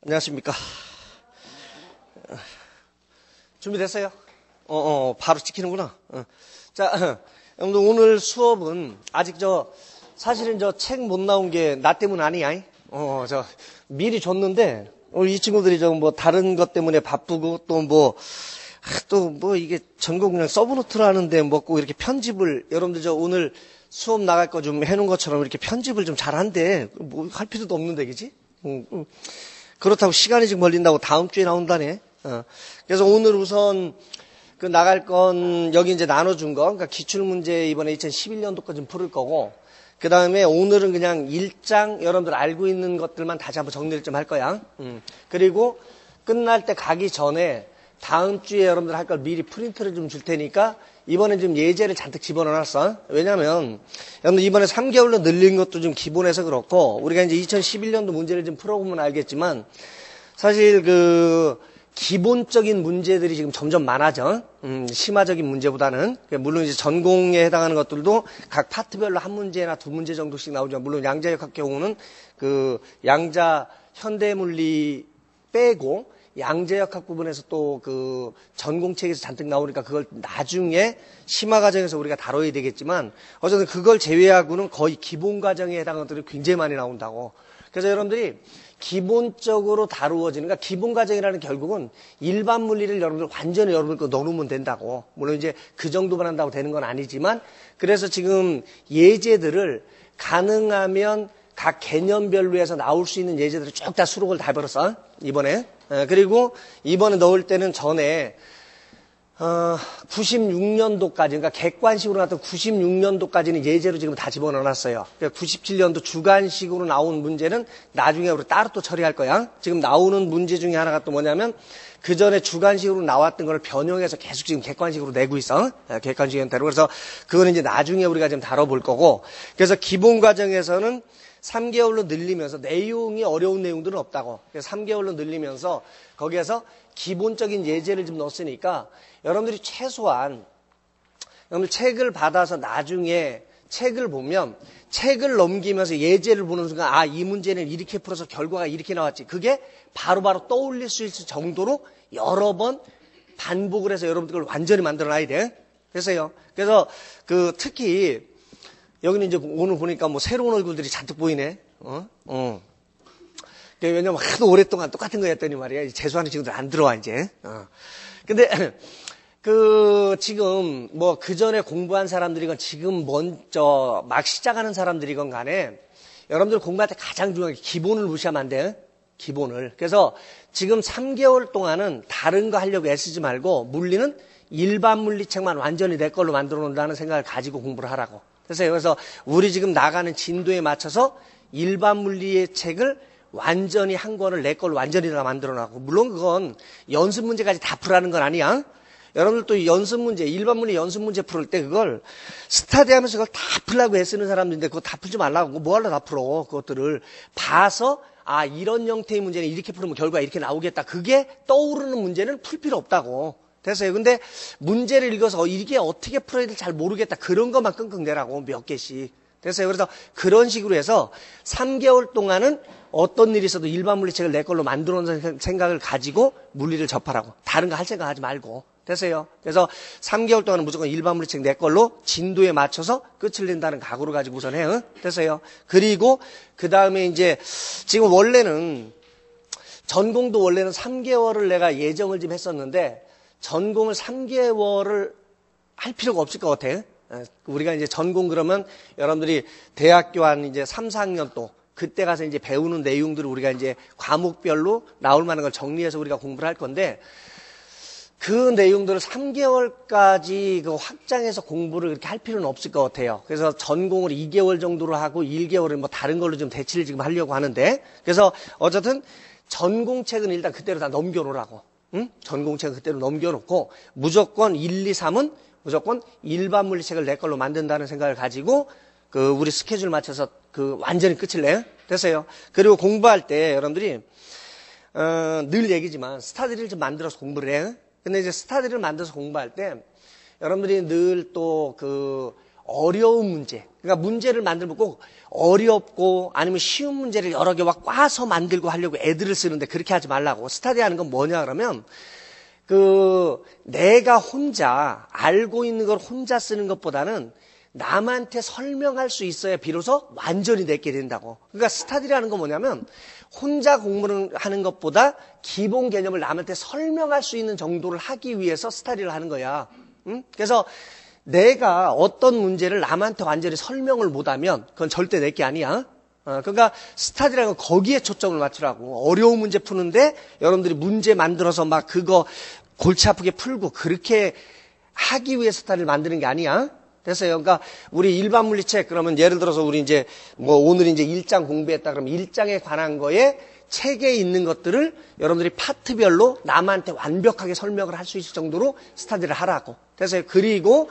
안녕하십니까. 준비됐어요? 바로 찍히는구나. 자, 여러분들 오늘 수업은 아직 사실은 책 못 나온 게 나 때문 아니야. 미리 줬는데, 이 친구들이 다른 것 때문에 바쁘고 이게 전공 그냥 서브노트를 하는데 꼭 이렇게 편집을, 여러분들 오늘 수업 나갈 거 좀 해놓은 것처럼 이렇게 편집을 좀 잘한대. 할 필요도 없는데, 그지? 그렇다고 시간이 지금 걸린다고 다음 주에 나온다네. 그래서 오늘 우선 나갈 건 여기 이제 나눠준 거, 그러니까 기출문제 이번에 2011년도 거 좀 풀을 거고, 그 다음에 오늘은 그냥 1장 여러분들 알고 있는 것들만 다시 한번 정리를 좀 할 거야. 그리고 끝날 때 가기 전에 다음 주에 여러분들 할 걸 미리 프린트를 좀 줄 테니까 이번엔 좀 예제를 잔뜩 집어넣어놨어. 왜냐면 여러분들 이번에 3개월로 늘린 것도 좀 기본에서 그렇고, 우리가 이제 2011년도 문제를 좀 풀어보면 알겠지만 사실 기본적인 문제들이 지금 점점 많아져. 심화적인 문제보다는. 물론 이제 전공에 해당하는 것들도 각 파트별로 한 문제나 두 문제 정도씩 나오지만, 물론 양자역학 경우는 양자 현대물리 빼고 양자역학 부분에서 또 전공책에서 잔뜩 나오니까 그걸 나중에 심화 과정에서 우리가 다뤄야 되겠지만, 어쨌든 그걸 제외하고는 거의 기본 과정에 해당하는 것들이 굉장히 많이 나온다고. 그래서 여러분들이 기본적으로 다루어지는, 그러니까 기본 과정이라는 결국은 일반 물리를 여러분들 완전히 여러분들 넣어놓으면 된다고. 물론 이제 그 정도만 한다고 되는 건 아니지만, 그래서 지금 예제들을 가능하면 각 개념별로 해서 나올 수 있는 예제들을 쭉 다 수록을 다 해버렸어, 이번에. 그리고 이번에 넣을 때는 전에 96년도까지, 그러니까 객관식으로 나왔던 96년도까지는 예제로 지금 다 집어넣어놨어요. 그러니까 97년도 주관식으로 나온 문제는 나중에 우리 따로 또 처리할 거야. 지금 나오는 문제 중에 하나가 또 뭐냐면, 그 전에 주관식으로 나왔던 걸 변형해서 계속 지금 객관식으로 내고 있어. 객관식 형태로. 그래서 그거는 이제 나중에 우리가 좀 다뤄볼 거고, 그래서 기본 과정에서는 3개월로 늘리면서 내용이 어려운 내용들은 없다고. 그래서 3개월로 늘리면서 거기에서 기본적인 예제를 좀 넣었으니까 여러분들이 최소한 여러분들 책을 받아서 나중에 책을 보면 책을 넘기면서 예제를 보는 순간, 이 문제는 이렇게 풀어서 결과가 이렇게 나왔지. 그게 바로바로 떠올릴 수 있을 정도로 여러 번 반복을 해서 여러분들 걸 완전히 만들어 놔야 돼. 그래서요. 그래서 특히 여기는 이제 오늘 보니까 새로운 얼굴들이 잔뜩 보이네. 왜냐면 하도 오랫동안 똑같은 거 했더니 말이야. 재수하는 친구들 안 들어와, 이제. 근데, 지금, 그 전에 공부한 사람들이건 지금 먼저 막 시작하는 사람들이건 간에 여러분들 공부할 때 가장 중요한 게 기본을 무시하면 안 돼. 기본을. 그래서 지금 3개월 동안은 다른 거 하려고 애쓰지 말고 물리는 일반 물리책만 완전히 내 걸로 만들어 놓는다는 생각을 가지고 공부를 하라고. 그래서 우리 지금 나가는 진도에 맞춰서 일반 물리의 책을 완전히 한 권을 내 걸로 완전히 다 만들어 놨고, 물론 그건 연습 문제까지 다 풀라는 건 아니야. 여러분들 또 연습 문제, 일반 물리 연습 문제 풀을 때 그걸 스타디 하면서 그걸 다 풀라고 애쓰는 사람들인데 그거 다 풀지 말라고. 뭐 하려고 다 풀어. 그것들을 봐서, 이런 형태의 문제는 이렇게 풀으면 결과가 이렇게 나오겠다. 그게 떠오르는 문제는 풀 필요 없다고. 됐어요. 근데 문제를 읽어서 이게 어떻게 풀어야 될지 잘 모르겠다. 그런 것만 끙끙 대라고, 몇 개씩. 됐어요. 그래서 그런 식으로 해서 3개월 동안은 어떤 일이 있어도 일반 물리책을 내 걸로 만들어 놓는 생각을 가지고 물리를 접하라고. 다른 거 할 생각 하지 말고. 됐어요. 그래서 3개월 동안은 무조건 일반 물리책 내 걸로 진도에 맞춰서 끝을 낸다는 각오를 가지고 우선 해요. 됐어요. 그리고 그 다음에 이제 지금 원래는 전공도 원래는 3개월을 내가 예정을 좀 했었는데, 전공을 3개월을 할 필요가 없을 것 같아. 우리가 이제 전공 그러면 여러분들이 대학교 한 이제 3, 4학년 또 그때 가서 이제 배우는 내용들을 우리가 이제 과목별로 나올 만한 걸 정리해서 우리가 공부를 할 건데, 그 내용들을 3개월까지 확장해서 공부를 그렇게 할 필요는 없을 것 같아요. 그래서 전공을 2개월 정도로 하고 1개월은 다른 걸로 좀 대치를 지금 하려고 하는데, 그래서 어쨌든 전공책은 일단 그때로 다 넘겨놓으라고. 전공책은 그때로 넘겨놓고 무조건 1, 2, 3은 무조건 일반 물리책을 내 걸로 만든다는 생각을 가지고 우리 스케줄 맞춰서 완전히 끝을 내요. 됐어요. 그리고 공부할 때 여러분들이 늘 얘기지만 스타디를 좀 만들어서 공부를 해요. 근데 이제 스타디를 만들어서 공부할 때 여러분들이 늘 또 어려운 문제. 그러니까 문제를 만들면 꼭 어렵고 아니면 쉬운 문제를 여러 개 막 꽈서 만들고 하려고 애들을 쓰는데 그렇게 하지 말라고. 스터디 하는 건 뭐냐 그러면 내가 혼자 알고 있는 걸 혼자 쓰는 것보다는 남한테 설명할 수 있어야 비로소 완전히 내게 된다고. 그러니까 스터디라는 건 뭐냐면 혼자 공부를 하는 것보다 기본 개념을 남한테 설명할 수 있는 정도를 하기 위해서 스터디를 하는 거야. 응? 그래서 내가 어떤 문제를 남한테 완전히 설명을 못하면 그건 절대 내게 아니야. 그러니까 스터디라는 건 거기에 초점을 맞추라고. 어려운 문제 푸는데 여러분들이 문제 만들어서 막 그거 골치 아프게 풀고 그렇게 하기 위해서 스터디를 만드는 게 아니야. 됐어요. 그러니까 우리 일반 물리책 그러면 예를 들어서 우리 이제 오늘 이제 1장 공부했다 그러면 1장에 관한 거에 책에 있는 것들을 여러분들이 파트별로 남한테 완벽하게 설명을 할 수 있을 정도로 스터디를 하라고. 그래서 그리고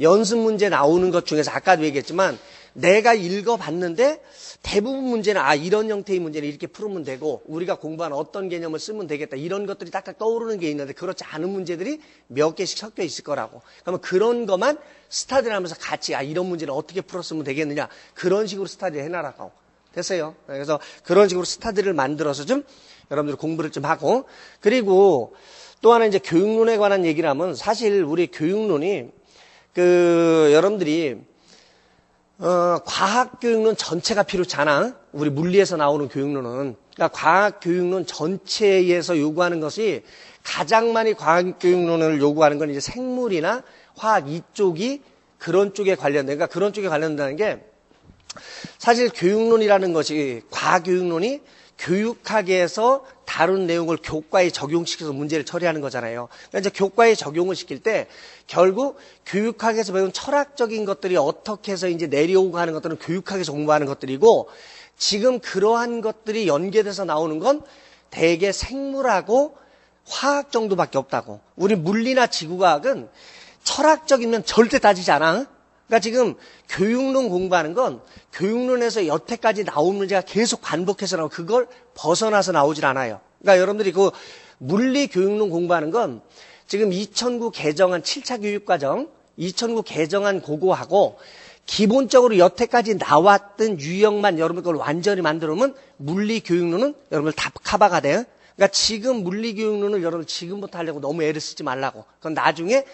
연습 문제 나오는 것 중에서 아까도 얘기했지만 내가 읽어봤는데 대부분 문제는 이런 형태의 문제는 이렇게 풀으면 되고 우리가 공부한 어떤 개념을 쓰면 되겠다 이런 것들이 딱딱 떠오르는 게 있는데 그렇지 않은 문제들이 몇 개씩 섞여 있을 거라고. 그러면 그런 것만 스터디를 하면서 같이 이런 문제는 어떻게 풀었으면 되겠느냐 그런 식으로 스터디를 해나라고. 됐어요. 그래서 그런 식으로 스터디를 만들어서 좀 여러분들 공부를 좀 하고 그리고 또 하나 이제 교육론에 관한 얘기를 하면 사실 우리 교육론이 여러분들이 과학교육론 전체가 필요치 않아. 우리 물리에서 나오는 교육론은. 그러니까 과학교육론 전체에서 요구하는 것이 가장 많이 과학교육론을 요구하는 건 이제 생물이나 화학 이쪽이 그런 쪽에 관련된, 그러니까 그런 쪽에 관련된다는 게 사실 교육론이라는 것이 과학교육론이 교육학에서 다룬 내용을 교과에 적용시켜서 문제를 처리하는 거잖아요. 그러니까 이제 교과에 적용을 시킬 때 결국 교육학에서 배운 철학적인 것들이 어떻게 해서 이제 내려오고 하는 것들은 교육학에서 공부하는 것들이고 지금 그러한 것들이 연계돼서 나오는 건 대개 생물하고 화학 정도밖에 없다고. 우리 물리나 지구과학은 철학적인 면 절대 따지지 않아. 그러니까 지금 교육론 공부하는 건 교육론에서 여태까지 나온 문제가 계속 반복해서 나오고 그걸 벗어나서 나오질 않아요. 그러니까 여러분들이 물리 교육론 공부하는 건 지금 2009 개정한 7차 교육과정, 2009 개정한 그거하고 기본적으로 여태까지 나왔던 유형만 여러분 걸 완전히 만들어놓으면 물리 교육론은 여러분들 다 커버가 돼요. 그러니까 지금 물리 교육론을 여러분 지금부터 하려고 너무 애를 쓰지 말라고. 그건 나중에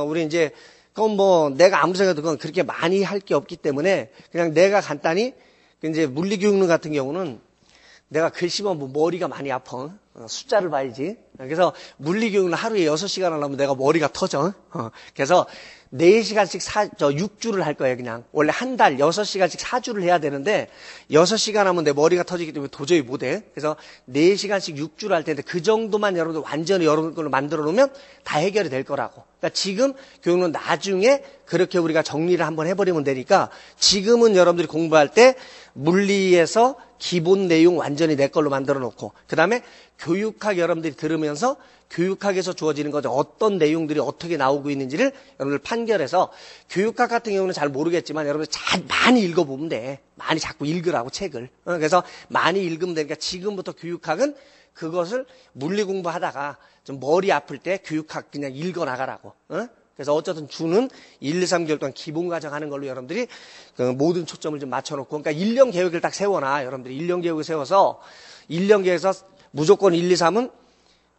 우리 이제 그건 내가 아무 생각도 그건 그렇게 많이 할 게 없기 때문에 그냥 내가 간단히 이제 물리교육론 같은 경우는 내가 글씨만 머리가 많이 아파. 숫자를 봐야지. 그래서 물리교육은 하루에 6시간 하려면 내가 머리가 터져. 그래서 4시간씩 6주를 할 거예요, 그냥. 원래 한 달 6시간씩 4주를 해야 되는데 6시간 하면 내 머리가 터지기 때문에 도저히 못 해. 그래서 4시간씩 6주를 할 텐데 그 정도만 여러분들 완전히 여러분 걸로 만들어 놓으면 다 해결이 될 거라고. 그러니까 지금 교육은 나중에 그렇게 우리가 정리를 한번 해버리면 되니까 지금은 여러분들이 공부할 때 물리에서 기본 내용 완전히 내 걸로 만들어 놓고 그 다음에 교육학 여러분들이 들으면서 교육학에서 주어지는 거죠. 어떤 내용들이 어떻게 나오고 있는지를 여러분들 판결해서 교육학 같은 경우는 잘 모르겠지만 여러분들 잘 많이 읽어보면 돼. 많이 자꾸 읽으라고 책을. 그래서 많이 읽으면 되니까 지금부터 교육학은 그것을 물리 공부하다가 좀 머리 아플 때 교육학 그냥 읽어 나가라고. 그래서 어쨌든 주는 1, 2, 3개월 동안 기본 과정 하는 걸로 여러분들이 모든 초점을 좀 맞춰놓고 그러니까 1년 계획을 딱 세워놔. 여러분들이 1년 계획을 세워서 1년 계획에서 무조건 1, 2, 3은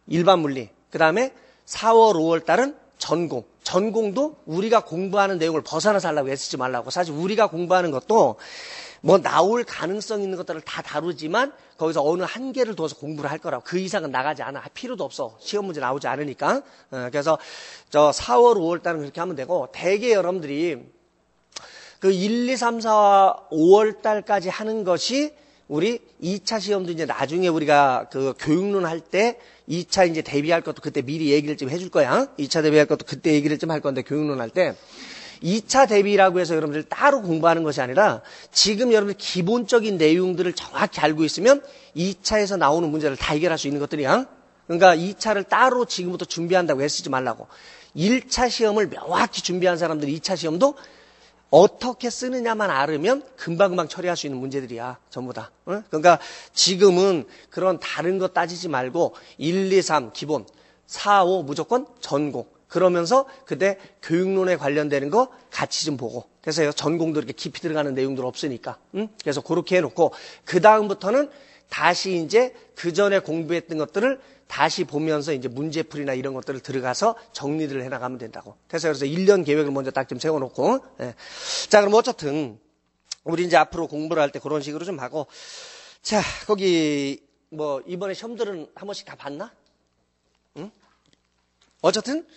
일반 물리. 그 다음에 4월, 5월 달은 전공. 전공도 우리가 공부하는 내용을 벗어나서 하려고 애쓰지 말라고. 사실 우리가 공부하는 것도 나올 가능성 있는 것들을 다 다루지만 거기서 어느 한계를 둬서 공부를 할 거라고. 그 이상은 나가지 않아. 필요도 없어. 시험 문제 나오지 않으니까. 그래서 4월, 5월 달은 그렇게 하면 되고 대개 여러분들이 1, 2, 3, 4, 5월 달까지 하는 것이 우리 2차 시험도 이제 나중에 우리가 교육론 할 때 2차 이제 대비할 것도 그때 미리 얘기를 좀 해줄 거야. 2차 대비할 것도 그때 얘기를 좀 할 건데 교육론 할 때 2차 대비라고 해서 여러분들 따로 공부하는 것이 아니라 지금 여러분들 기본적인 내용들을 정확히 알고 있으면 2차에서 나오는 문제를 다 해결할 수 있는 것들이야. 그러니까 2차를 따로 지금부터 준비한다고 애쓰지 말라고. 1차 시험을 명확히 준비한 사람들이 2차 시험도 어떻게 쓰느냐만 알으면 금방금방 처리할 수 있는 문제들이야. 전부 다. 그러니까 지금은 그런 다른 거 따지지 말고 1, 2, 3 기본, 4, 5 무조건 전공. 그러면서 그때 교육론에 관련되는 거 같이 좀 보고. 그래서 전공도 이렇게 깊이 들어가는 내용들 없으니까. 그래서 그렇게 해놓고 그 다음부터는 다시 이제 그 전에 공부했던 것들을 다시 보면서 이제 문제풀이나 이런 것들을 들어가서 정리를 해나가면 된다고. 그래서 1년 계획을 먼저 딱 좀 세워놓고. 예. 자, 그럼 어쨌든 우리 이제 앞으로 공부를 할 때 그런 식으로 좀 하고. 자, 거기 뭐 이번에 시험들은 한 번씩 다 봤나? 응? 어쨌든